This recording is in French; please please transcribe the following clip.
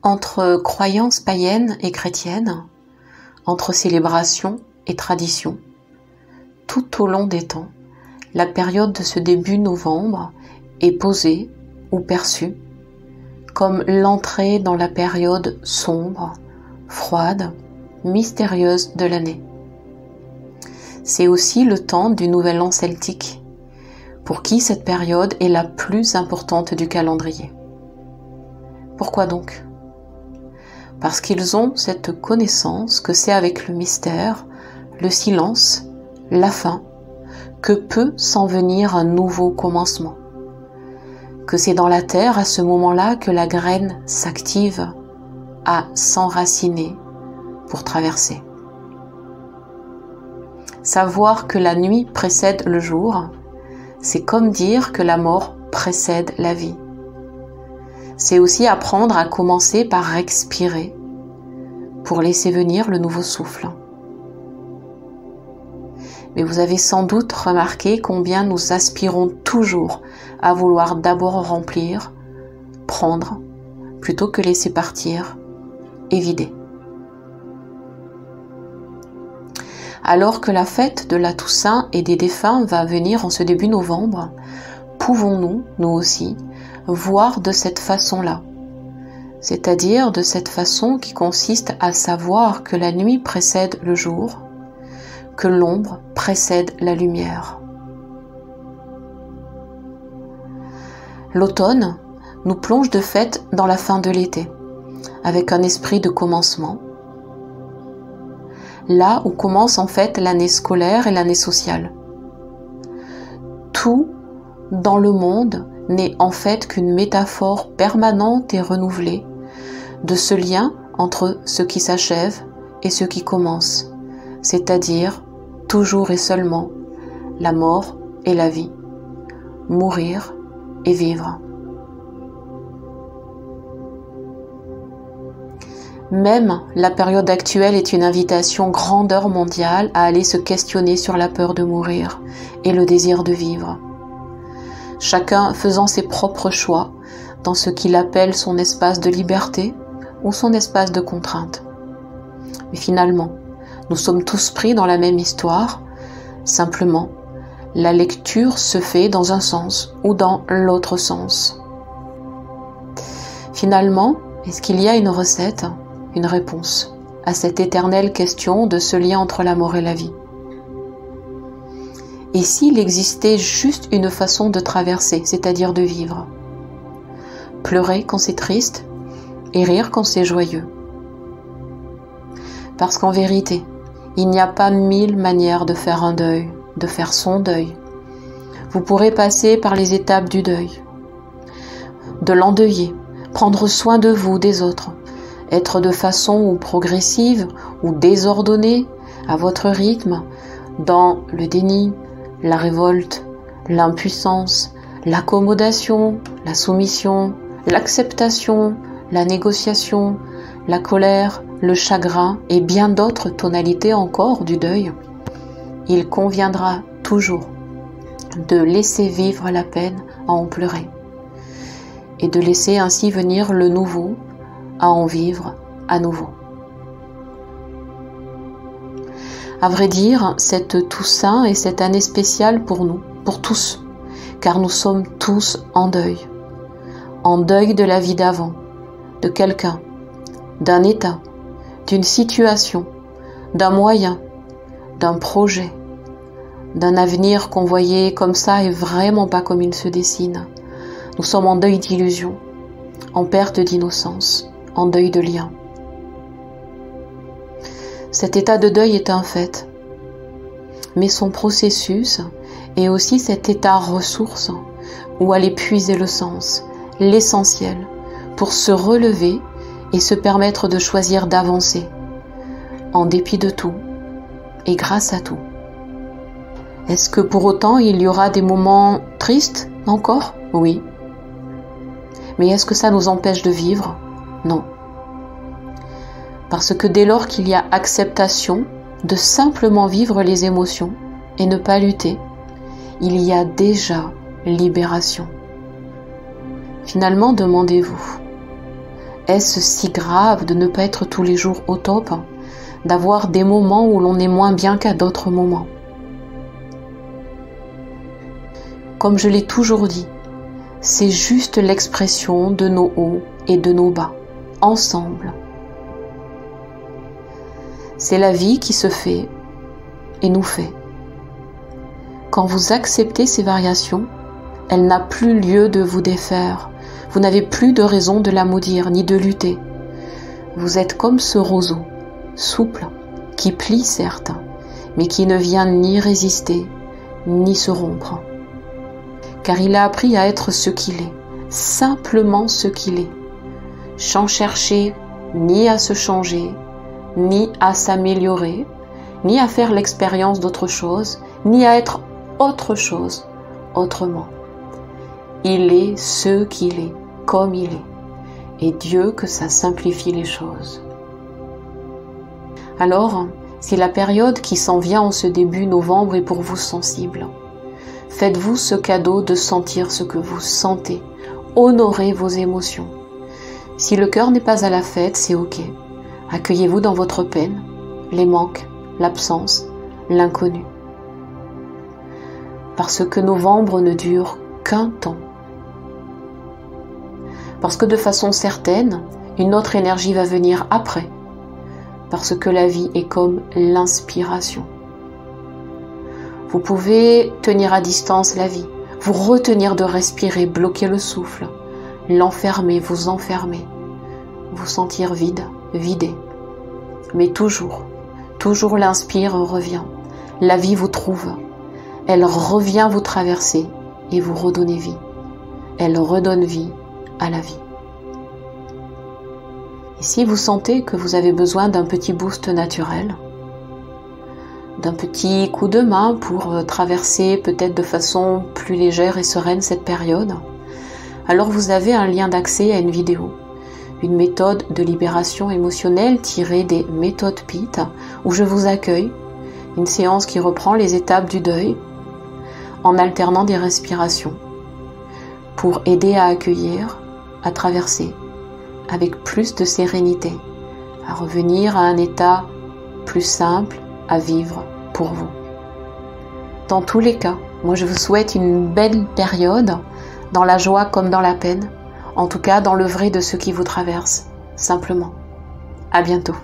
Entre croyances païennes et chrétiennes, entre célébration et tradition, tout au long des temps, la période de ce début novembre est posée ou perçue comme l'entrée dans la période sombre, froide, mystérieuse de l'année. C'est aussi le temps du Nouvel An celtique, pour qui cette période est la plus importante du calendrier. Pourquoi donc ? Parce qu'ils ont cette connaissance que c'est avec le mystère, le silence, la fin, que peut s'en venir un nouveau commencement. Que c'est dans la terre à ce moment-là que la graine s'active à s'enraciner pour traverser. Savoir que la nuit précède le jour, c'est comme dire que la mort précède la vie. C'est aussi apprendre à commencer par respirer pour laisser venir le nouveau souffle. Mais vous avez sans doute remarqué combien nous aspirons toujours à vouloir d'abord remplir, prendre, plutôt que laisser partir et vider. Alors que la fête de la Toussaint et des défunts va venir en ce début novembre, pouvons-nous, nous aussi, voir de cette façon-là, c'est-à-dire de cette façon qui consiste à savoir que la nuit précède le jour, que l'ombre précède la lumière. L'automne nous plonge de fait dans la fin de l'été, avec un esprit de commencement, là où commence en fait l'année scolaire et l'année sociale. Tout dans le monde n'est en fait qu'une métaphore permanente et renouvelée de ce lien entre ce qui s'achève et ce qui commence, c'est-à-dire toujours et seulement la mort et la vie, mourir et vivre. Même la période actuelle est une invitation grandeur mondiale à aller se questionner sur la peur de mourir et le désir de vivre. Chacun faisant ses propres choix dans ce qu'il appelle son espace de liberté ou son espace de contrainte. Mais finalement, nous sommes tous pris dans la même histoire, simplement, la lecture se fait dans un sens ou dans l'autre sens. Finalement, est-ce qu'il y a une recette, une réponse à cette éternelle question de ce lien entre la mort et la vie ? Et s'il existait juste une façon de traverser, c'est-à-dire de vivre ? Pleurer quand c'est triste et rire quand c'est joyeux. Parce qu'en vérité, il n'y a pas 1000 manières de faire un deuil, de faire son deuil. Vous pourrez passer par les étapes du deuil, de l'endeuiller, prendre soin de vous, des autres, être de façon ou progressive ou désordonnée, à votre rythme, dans le déni, la révolte, l'impuissance, l'accommodation, la soumission, l'acceptation, la négociation, la colère, le chagrin et bien d'autres tonalités encore du deuil. Il conviendra toujours de laisser vivre la peine à en pleurer et de laisser ainsi venir le nouveau à en vivre à nouveau. À vrai dire, cette Toussaint est cette année spéciale pour nous, pour tous, car nous sommes tous en deuil de la vie d'avant, de quelqu'un, d'un état, d'une situation, d'un moyen, d'un projet, d'un avenir qu'on voyait comme ça et vraiment pas comme il se dessine. Nous sommes en deuil d'illusion, en perte d'innocence, en deuil de lien. Cet état de deuil est un fait, mais son processus est aussi cet état ressource où aller puiser le sens, l'essentiel, pour se relever et se permettre de choisir d'avancer, en dépit de tout et grâce à tout. Est-ce que pour autant il y aura des moments tristes encore ? Oui. Mais est-ce que ça nous empêche de vivre ? Non. Parce que dès lors qu'il y a acceptation de simplement vivre les émotions et ne pas lutter, il y a déjà libération. Finalement, demandez-vous, Est-ce si grave de ne pas être tous les jours au top, d'avoir des moments où l'on est moins bien qu'à d'autres moments? Comme je l'ai toujours dit, c'est juste l'expression de nos hauts et de nos bas, ensemble. C'est la vie qui se fait et nous fait. Quand vous acceptez ces variations, elle n'a plus lieu de vous défaire. Vous n'avez plus de raison de la maudire ni de lutter. Vous êtes comme ce roseau, souple, qui plie certes, mais qui ne vient ni résister, ni se rompre. Car il a appris à être ce qu'il est, simplement ce qu'il est, sans chercher ni à se changer, ni à s'améliorer, ni à faire l'expérience d'autre chose, ni à être autre chose autrement. Il est ce qu'il est, comme il est. Et Dieu que ça simplifie les choses. Alors, si la période qui s'en vient en ce début novembre est pour vous sensible, faites-vous ce cadeau de sentir ce que vous sentez. Honorez vos émotions. Si le cœur n'est pas à la fête, c'est ok. Accueillez-vous dans votre peine, les manques, l'absence, l'inconnu. Parce que novembre ne dure qu'un temps. Parce que de façon certaine, une autre énergie va venir après. Parce que la vie est comme l'inspiration. Vous pouvez tenir à distance la vie, vous retenir de respirer, bloquer le souffle, l'enfermer, vous enfermer, vous sentir vide, vidé. Mais toujours l'inspire revient. La vie vous trouve. Elle revient vous traverser et vous redonner vie. Elle redonne vie à la vie. Et si vous sentez que vous avez besoin d'un petit boost naturel, d'un petit coup de main pour traverser peut-être de façon plus légère et sereine cette période, alors vous avez un lien d'accès à une vidéo, une méthode de libération émotionnelle tirée des méthodes PIT, où je vous accueille, une séance qui reprend les étapes du deuil, en alternant des respirations, pour aider à accueillir, à traverser, avec plus de sérénité, à revenir à un état plus simple à vivre pour vous. Dans tous les cas, moi je vous souhaite une belle période, dans la joie comme dans la peine, en tout cas dans le vrai de ce qui vous traverse, simplement. À bientôt.